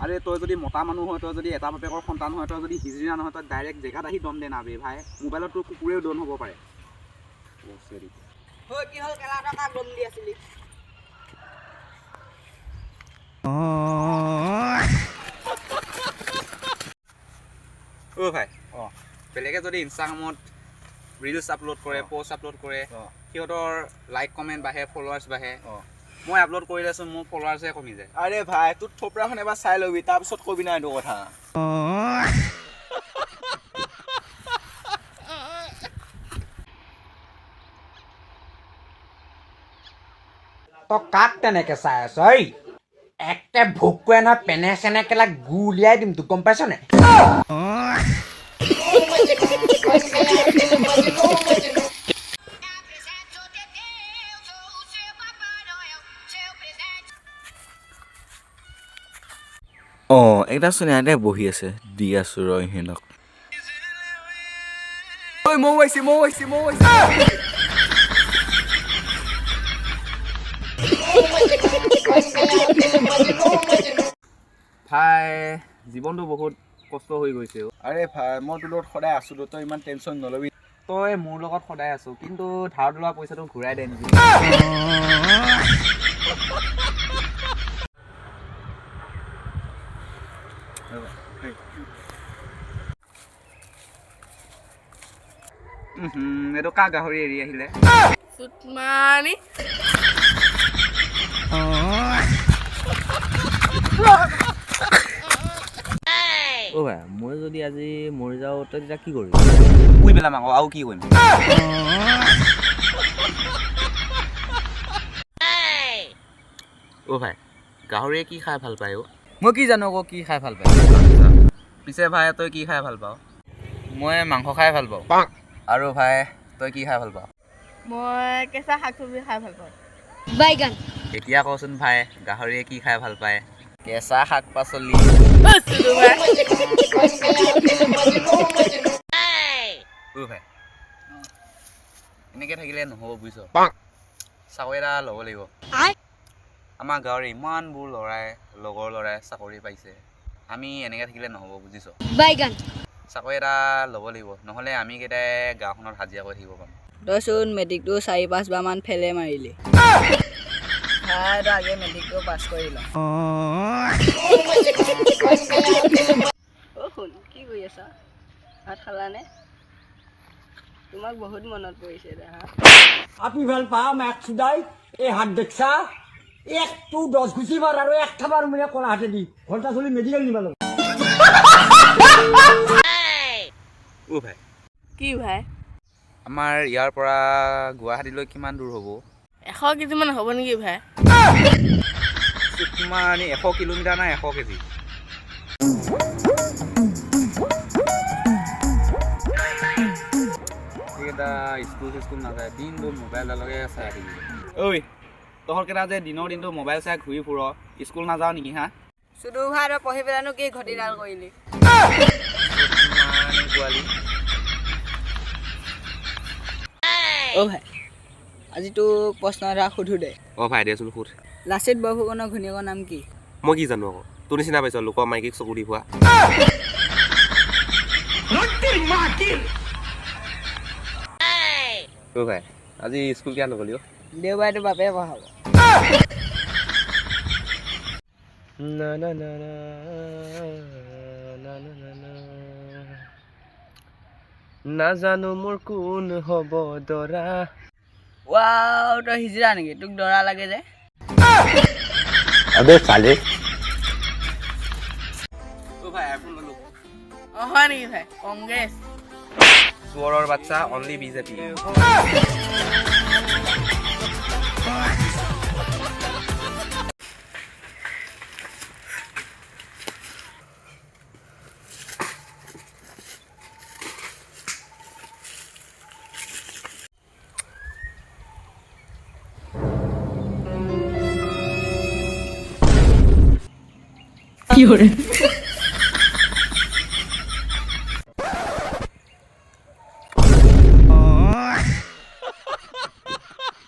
আৰে তই যদি মতা মানুহ হয় তই যদি এটা বাপেকৰ সন্তান হয় তই যদি হিজৰিয়া নহয় তই ডাইৰেক্ট জেগাত আহি দম দে না বে ভাই মোবাইলত তোৰ কুকুৰেও দম হ'ব পাৰে কি হ'ল কেলা কাক দম দি আছিলি ও ভাই বেলেগে যদি ইনষ্টাগ্ৰামত ৰিলছ আপলোড কৰে পোষ্ট আপলোড কৰে সিহঁতৰ লাইক কমেণ্ট বাঢ়ে ফলোৱাৰ্ছ বাঢ়ে মই আপলোড কৰিলে আছোঁ মোৰ ফলোৱাৰ্ছহে কমি যায় আৰে ভাই তোৰ থপৰাখন এবাৰ চাই ল'বি তাৰপিছত কবি না এইটো কথা তই কাক তেনেকে চাই আছ ঐ একে ভোক কৰে নহয় পেনে চেনে কেলা গু উলিয়াই দিম তোক গম পাইছ নে এটা চোন ইয়াতে বহি আছে দি আছো ৰ সিহঁতক ঐ মৌ আহিছে ভাই জীৱনটো বহুত কষ্ট হৈ গৈছে আৰে ভাই মই তোৰ লগত সদায় আছো তই ইমান টেনশ্যন নলবি তই মোৰ লগত সদায় আছো কিন্তু ধাৰ লোৱা পইচাটো ঘূৰাই দে নেকি এইটো কা গাহৰি এৰি আহিলে সুতমানি অ' ভাই মই যদি আজি মৰি যাওঁ তই তেতিয়া কি কৰিবি শুই পেলাম আকৌ আৰু কি কৰিম অ' ভাই গাহৰিয়ে কি খাই ভাল পায় অ' মই কি জানো আকৌ কি খাই ভাল পায় পিছে ভাই তই কি খাই ভাল পাওঁ মই মাংস খাই ভাল পাওঁ আৰু ভাই তই কি খাই ভাল পাওঁ মই কেঁচা শাক চব্জি খাই ভাল পাওঁ বাইগান এতিয়া কচোন ভাই গাহৰিয়ে কি খাই ভাল পায় কেঁচা শাক পাচলি ভাই এনেকে থাকিলে নহ'ব বুজিছ চাকৰি এটা ল'ব লাগিব আমাৰ গাঁৱৰে ইমানবোৰ লগৰ ল'ৰাই চাকৰি পাইছে আমি এনেকে থাকিলে নহ'ব বুজিছ বাইগান চাকৰি এটা ল'ব লাগিব নহ'লে আমি কেইটাই গাঁওখনত হাজিৰা কৰি থাকিব পাম তইচোন মেট্ৰিকটো 4-5 বাৰমান ফেলে মাৰিলি আগে মেট্ৰিকটো পাছ কৰি ল শুন কি কৰি আছা ভাত খালানে তোমাক বহুত মনত পৰিছে আপনি ভাল পাও ম্যাক সুদাই এই হাত দেখছা একটু 10 ঘুষি মার আর এক খাবার মিলে কোন হাতে দি ঘন্টা চলি মেডিকেল নিবা লগ ও ভাই কি ভাই আমাৰ ইয়াৰ পৰা গুৱাহাটীলৈ কিমান দূৰ হ'ব 100 কেজিমান হ'ব নেকি ভাই মানে 100 কিলোমিটাৰ না 100 কেজি এটা স্কুল নাযায় দিনটো মোবাইললৈকে চাই থাকিব ঐ তহঁত কেইটা যে দিনৰ দিনটো মোবাইল চাই ঘূৰি ফুৰ স্কুল নাযাওঁ নেকি হা শুধু ভাই পঢ়ি পেলাইনো কি ঘটিডাল কৰিলি পোৱালি অ' ভাই আজি তোক প্ৰশ্ন এটা সুধো দে অ' ভাই দেচোন সুধ লাচিত বৰফুকনৰ ঘৈণীয়েকৰ নাম কি মই কি জানো আকৌ তোৰ নিচিনা পাইছ লোকৰ মাইকীক চকু দি পোৱা অ' ভাই আজি স্কুল কিয় নগলি অ' দেওবাৰেতো বাপে পঢ়াব নাজানো মোৰ কোন হ'ব দৰা ৱাও তই হিজৰা নেকি তোক দৰা লাগে যে আবে চালে অ' ভাই আইফোন ল'লো অ' হয় নেকি ভাই কংগ্ৰেছ চোৰৰ বাচ্চা অনলি বিজেপি কি হৰে